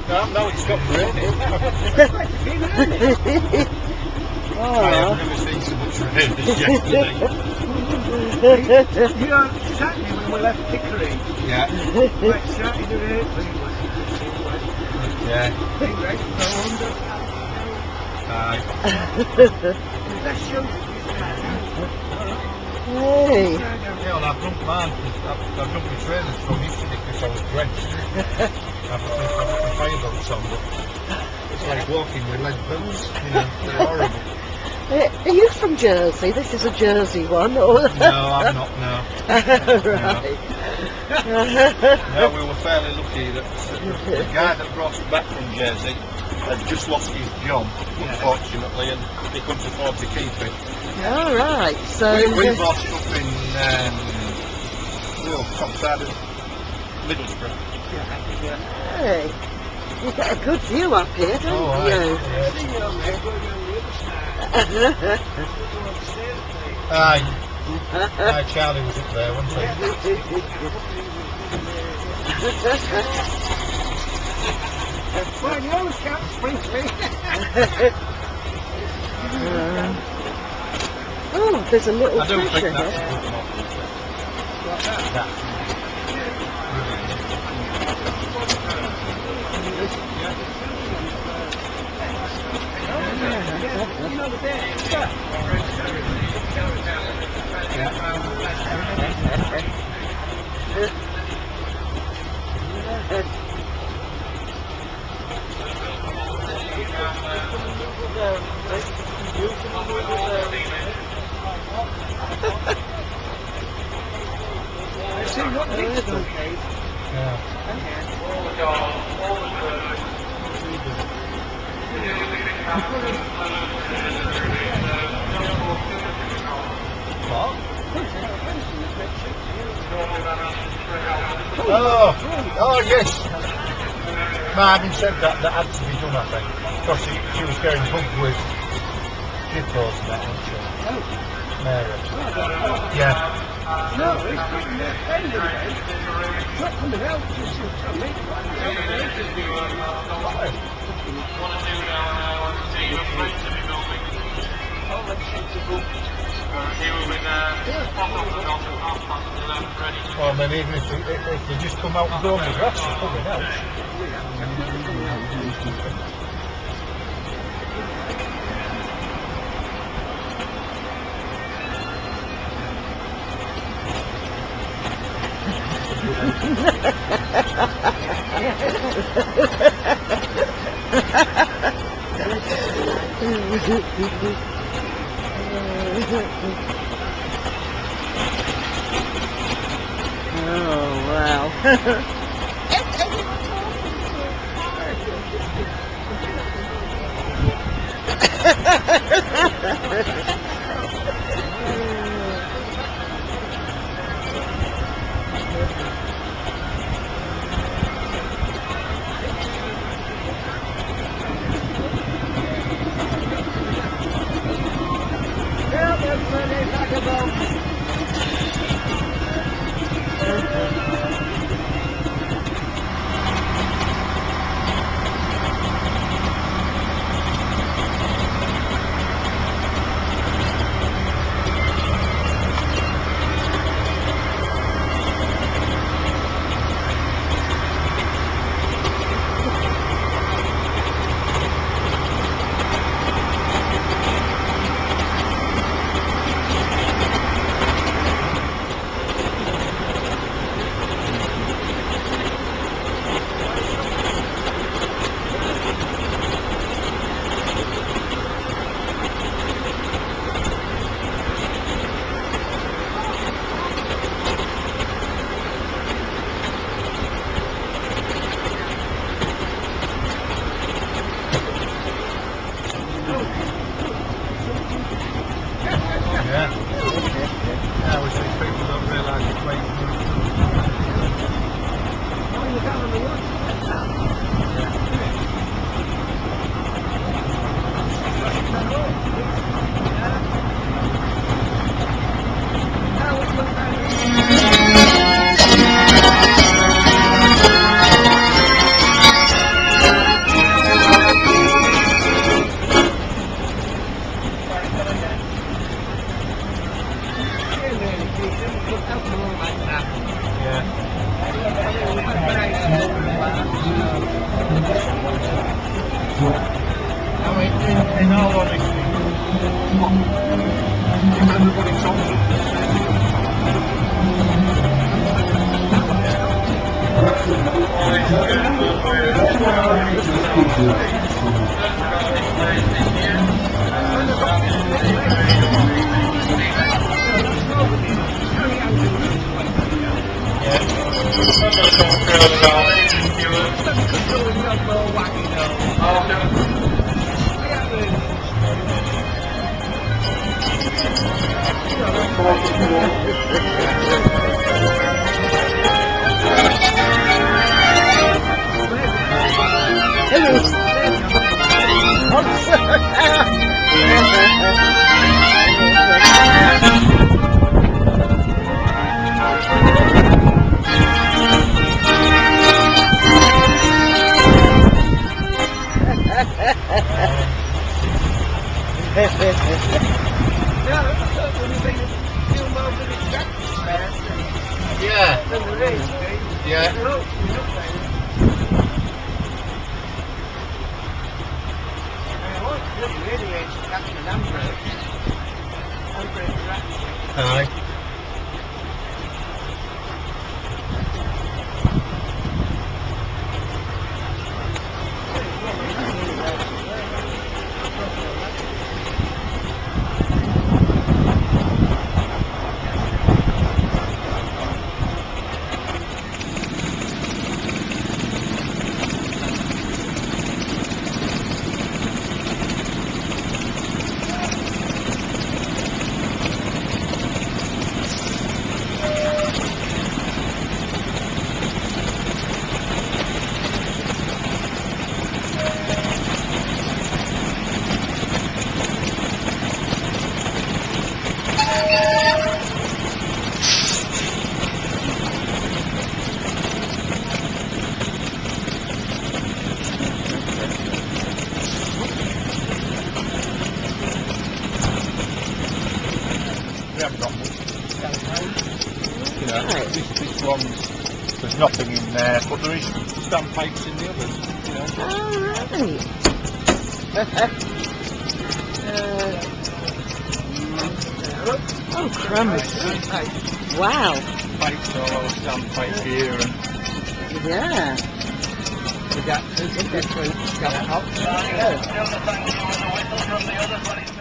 No, it stopped raining. I have never seen so much rain as yesterday. You know, Saturday when we left Pickering, Yeah. like Saturday the 8th, Yeah. Aye. let's show you. Hey. Yeah, well, I've drunk mine. I've drunk my trainers from yesterday because I was drenched. I've got my fire boots on, but it's like walking with lead boots. You know, they're horrible. Are you from Jersey? This is a Jersey one, or? No, I'm not. No. Right. No, we were fairly lucky that the guy that brought us back from Jersey had just lost his job, unfortunately, and he couldn't afford to keep it. All right. So We bought it up in top side of Middlesbrough. hey, you get a good view up here, don't Oh, you? Aye. Aye, Charlie was up there, wasn't he? Well, you always can't sprinkle me. Oh, there's a little I don't treasure think that's here. a good one. What's that? That. You know the bit? Yeah. See what this one cave? Yeah. What? Oh yes. Marvin said that had to be done, I think, because she was getting bugged with hippos and that, wasn't she? Oh. Mary. Yeah. No, it's getting their fender then. It's not coming out, it's just coming. Well, then even if they just come out and go on the grass, they're coming out. Oh wow. Help everybody, back about. I mean, in all honesty, if everybody turns up the yeah. Yeah. Aye. We haven't got much. You know, Right. this one's, there's nothing in there, but there is standpipes in the others. You know. Alright. Oh, crumbs. Wow. Pipes, all our standpipe here, and Yeah. we got two different scallop hops. Oh.